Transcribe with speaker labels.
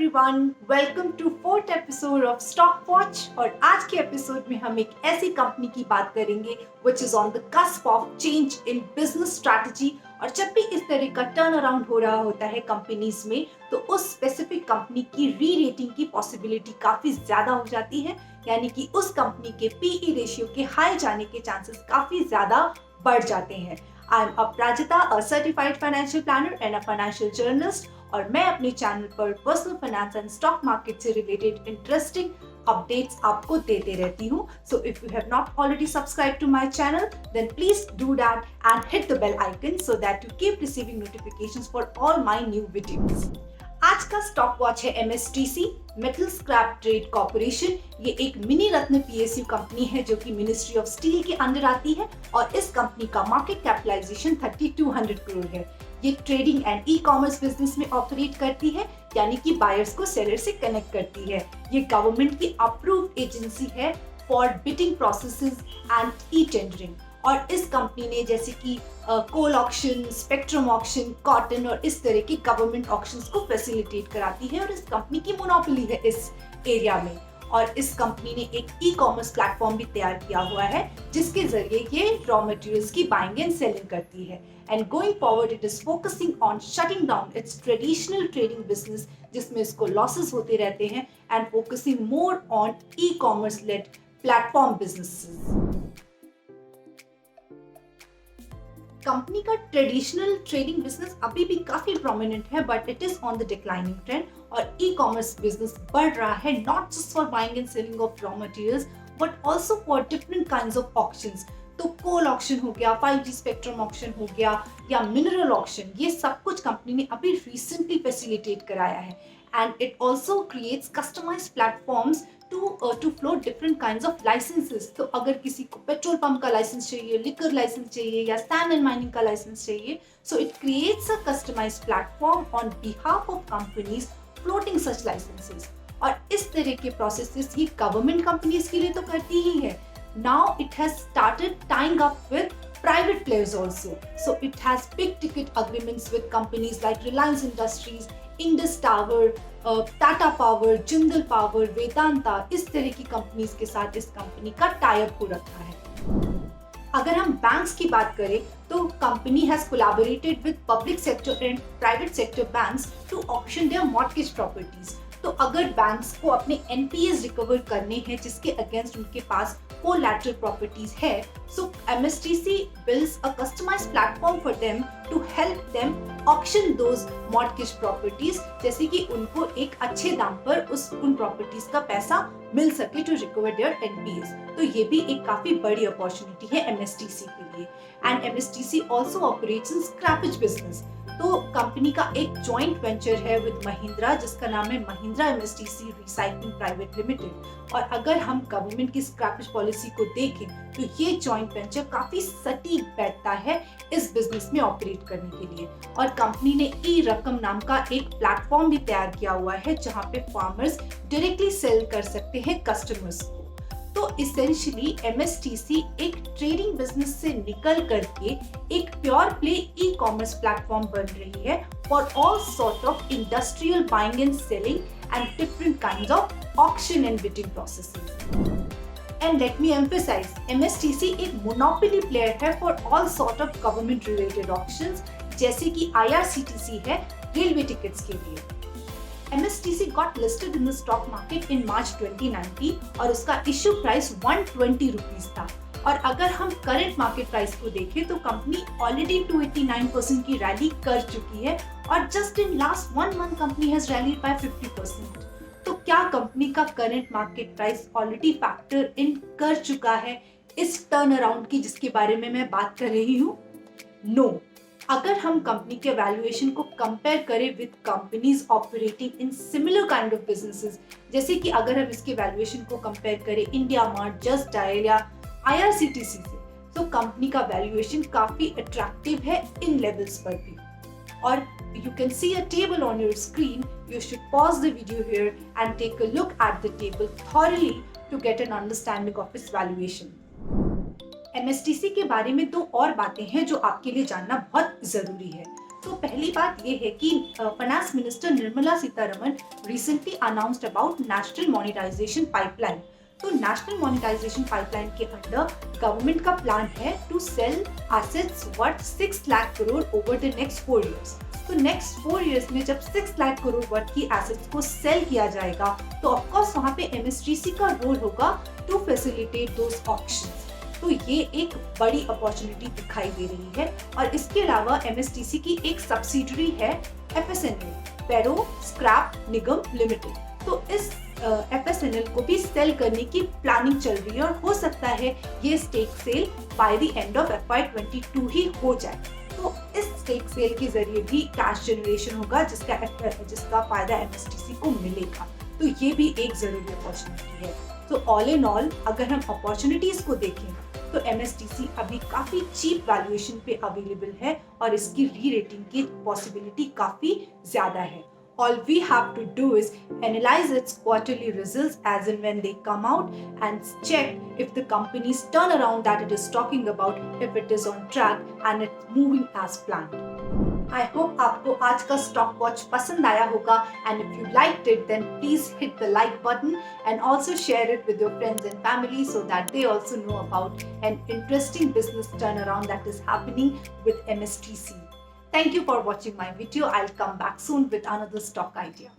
Speaker 1: Everyone, welcome to fourth episode of stock watch. और आज के एपिसोड में हम एक ऐसी कंपनी की बात करेंगे which is on the cusp of change in business strategy. और जब भी इस तरह का टर्न अराउंड हो रहा होता है कंपनीज में, तो उस स्पेसिफिक कंपनी की री रेटिंग की पॉसिबिलिटी काफी ज्यादा हो जाती है, यानी कि उस कंपनी के पीई रेशियो के हाई जाने के चांसेस काफी ज्यादा बढ़ जाते हैं। I am Aparajita, a certified financial planner and a financial journalist, और मैं अपने चैनल पर personal finance and stock market से रिलेटेड इंटरेस्टिंग अपडेट्स आपको देते रहती हूँ। So if you have not already subscribe to my channel, then please do that and hit the bell icon so that you keep receiving notifications for all my new videos. आज का stock watch है MSTC, metal scrap trade corporation. ये एक mini रत्न PSU company है जो कि ministry of steel के under आती है, और इस कंपनी का मार्केट कैपिटलाइजेशन 3200 करोड़ है। ये trading and E commerce business में ऑपरेट करती है, यानी कि बायर्स को सेलर से कनेक्ट करती है। ये गवर्नमेंट की अप्रूव्ड एजेंसी है for bidding processes and e tendering. और इस कंपनी ने जैसे कि कोल ऑक्शन, स्पेक्ट्रम ऑक्शन, कॉटन और इस तरह के गवर्नमेंट ऑक्शंस को फैसिलिटेट कराती है, और इस कंपनी की मोनोपोली है इस एरिया में। और इस कंपनी ने एक ई कॉमर्स प्लेटफॉर्म भी तैयार किया हुआ है जिसके जरिए ये रॉ मटेरियल्स की बाइंग एंड सेलिंग करती है। And going forward it is focusing on shutting down its traditional trading business, जिसमें इसको लॉसेस होते रहते हैं, and focusing more on e commerce led platform businesses. Company का ट्रेडिशनल ट्रेडिंग बिजनेस अभी भी काफी प्रोमिनेंट है, but it is on the declining trend, और ई कॉमर्स बिजनेस बढ़ रहा है, not just for buying and selling of raw materials but also for different kinds of auctions. तो कोल ऑक्शन हो गया, 5G स्पेक्ट्रम ऑक्शन हो गया, या मिनरल ऑक्शन, ये सब कुछ कंपनी ने अभी रिसेंटली फैसिलिटेट कराया है। And it also creates customised platforms to float different kinds of licenses। तो अगर किसी को पेट्रोल पंप का लाइसेंस चाहिए, लिकर लाइसेंस चाहिए, या सैंड एंड माइनिंग का लाइसेंस चाहिए, so it creates a customized platform on behalf of companies floating such licenses। और इस तरह के प्रोसेसेस ये गवर्नमेंट कंपनीज के लिए तो करती ही है। Now it has started tying up with private players also, so it has big ticket agreements with companies like Reliance Industries, Indus Tower, Tata power, Jindal power, Vedanta, इस तरह की कंपनीज के साथ इस कंपनी का टाई अप हो रखा है। अगर हम बैंक्स की बात करें तो company has collaborated with public sector and private sector banks to auction their mortgage properties. तो अगर बैंक्स को अपने एनपीएस रिकवर करने हैं जिसके अगेंस्ट उनके पास कोलैटरल प्रॉपर्टीज है, so MSTC builds a customized platform for them to help them auction those mortgage properties, जैसे कि उनको एक अच्छे दाम पर उन प्रॉपर्टीज का पैसा मिल सके टू रिकवर देयर एनपीएस। तो ये भी एक काफी बड़ी अपॉर्चुनिटी है एमएसटीसी के लिए। And MSTC also operates in scrappage business. तो कंपनी का एक जॉइंट वेंचर है विद महिंद्रा जिसका नाम है Mahindra MSTC recycling private limited. और अगर हम गवर्नमेंट की स्क्रैपेज पॉलिसी को देखें तो ये जॉइंट वेंचर काफी सटीक बैठता है इस बिजनेस में ऑपरेट करने के लिए। और कंपनी ने ई रकम नाम का एक प्लेटफॉर्म भी तैयार किया हुआ है जहां पे फार्मर्स डायरेक्टली सेल कर सकते हैं कस्टमर्स को। तो इसेंशियली एमएसटीसी एक ट्रेडिंग बिजनेस से निकल करके एक pure play e commerce platform बन रही है for all sort of industrial buying and selling and different kinds of auction and bidding processes. And let me emphasise, MSTC एक मोनोपोली प्लेयर है for all sort of government related auctions, जैसे कि IRCTC है railway tickets के लिए। MSTC got listed in the stock market in March 2019 और उसका issue price 120 rupees था। और अगर हम करंट मार्केट प्राइस को देखें तो कंपनी ऑलरेडी 289% की रैली कर चुकी है, और just in last 1 month company has rallied by 50%। तो क्या कंपनी का current market price already factor in कर चुका है इस टर्न अराउंड की जिसके बारे में मैं बात कर रही हूँ? नो। अगर हम कंपनी के वैल्यूएशन को कंपेयर करें with companies operating in similar kind of businesses, जैसे कि अगर हम इसके वैल्यूएशन को कंपेयर करें इंडिया मार्ट, जस्ट डायल या आईआरसीटीसी से, तो कंपनी का वैल्यूएशन काफी अट्रैक्टिव है इन लेवल्स पर भी। और you can see a table on your screen. You should pause the video here and take a look at the table thoroughly to get an understanding of its valuation. MSTC के बारे में 2 और बातें हैं जो आपके लिए जानना बहुत जरूरी है। तो पहली बात ये है कि finance minister Nirmala Sitharaman recently announced about national monetisation pipeline. तो नेशनल मोनेटाइजेशन पाइपलाइन के अंडर गवर्नमेंट का प्लान है to sell assets worth 6 lakh crore over the next 4 years. तो नेक्स्ट 4 इयर्स में जब 6 लाख करोड़ वर्थ की एसेट्स को सेल किया जाएगा तो ऑफकोर्स वहाँ पे एमएसटीसी का रोल होगा टू फैसिलिटेट दोस ऑक्शंस। तो ये एक बड़ी अपॉर्चुनिटी दिखाई दे रही है। और इसके अलावा एमएसटीसी की एक सब्सिडरी है एफएसएनएल, फेरो स्क्रैप निगम लिमिटेड। तो इस एफएसएनएल को भी सेल करने की प्लानिंग चल रही है और हो सकता है ये stake sale by the end of FY22 ही हो जाए। तो इस स्टेक सेल के जरिए भी कैश जनरेशन होगा जिसका फायदा एमएसटीसी को मिलेगा। तो ये भी एक जरूरी अपॉर्चुनिटी है। तो ऑल इन ऑल अगर हम अपॉर्चुनिटीज को देखें तो एमएसटीसी अभी काफी चीप वैल्यूएशन पे अवेलेबल है और इसकी री रेटिंग की पॉसिबिलिटी काफी ज्यादा है। All we have to do is analyze its quarterly results as and when they come out and check if the company's turnaround that it is talking about, if it is on track and it's moving as planned. I hope आपको आज का stock watch पसंद आया होगा and if you liked it then please hit the like button and also share it with your friends and family so that they also know about an interesting business turnaround that is happening with MSTC. Thank you for watching my video. I'll come back soon with another stock idea.